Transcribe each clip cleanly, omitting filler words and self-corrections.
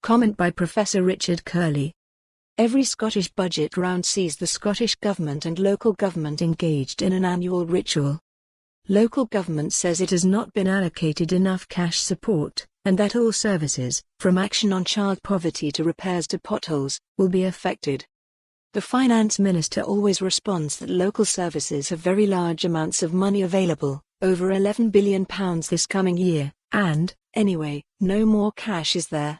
Comment by Professor Richard Kerley. Every Scottish budget round sees the Scottish Government and local government engaged in an annual ritual. Local government says it has not been allocated enough cash support, and that all services, from action on child poverty to repairs to potholes, will be affected. The Finance Minister always responds that local services have very large amounts of money available, over £11 billion this coming year, and, anyway, no more cash is there.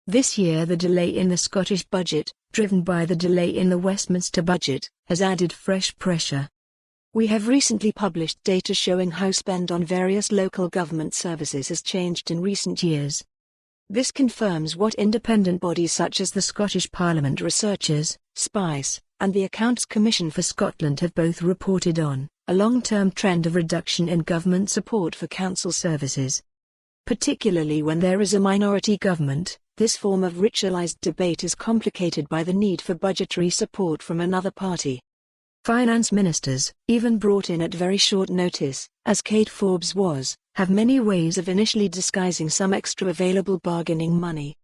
This year the delay in the Scottish budget, driven by the delay in the Westminster Budget, has added fresh pressure. We have recently published data showing how spend on various local government services has changed in recent years. This confirms what independent bodies such as the Scottish Parliament Researchers, SPICE, and the Accounts Commission for Scotland have both reported on, a long-term trend of reduction in government support for council services. Particularly when there is a minority government, this form of ritualised debate is complicated by the need for budgetary support from another party. Finance ministers, even brought in at very short notice, as Kate Forbes was, have many ways of initially disguising some extra available bargaining money.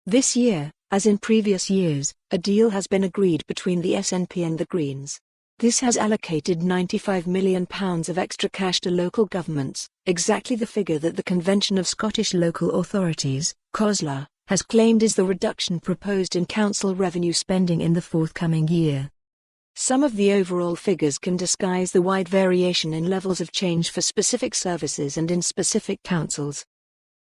This year, as in previous years, a deal has been agreed between the SNP and the Greens. This has allocated £95 million of extra cash to local governments, exactly the figure that the Convention of Scottish Local Authorities, COSLA, has claimed is the reduction proposed in council revenue spending in the forthcoming year. Some of the overall figures can disguise the wide variation in levels of change for specific services and in specific councils.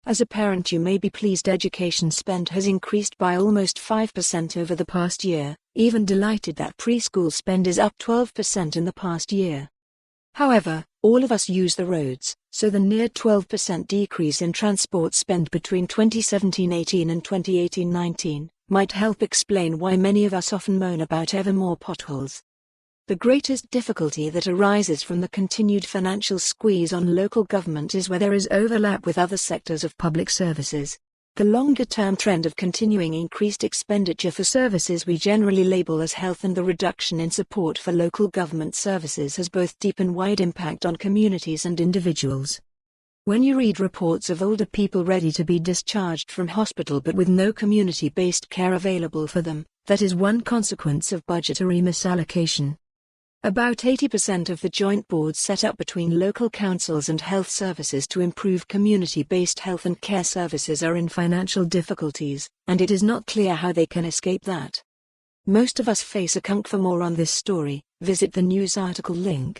As a parent, you may be pleased education spend has increased by almost 5% over the past year, even delighted that preschool spend is up 12% in the past year. However, all of us use the roads, so the near 12% decrease in transport spend between 2017-18 and 2018-19 might help explain why many of us often moan about ever more potholes. The greatest difficulty that arises from the continued financial squeeze on local government is where there is overlap with other sectors of public services. The longer-term trend of continuing increased expenditure for services we generally label as health and the reduction in support for local government services has both deep and wide impact on communities and individuals. When you read reports of older people ready to be discharged from hospital but with no community-based care available for them, that is one consequence of budgetary misallocation. About 80% of the joint boards set up between local councils and health services to improve community-based health and care services are in financial difficulties, and it is not clear how they can escape that. Most of us face a cunk. For more on this story, visit the news article link.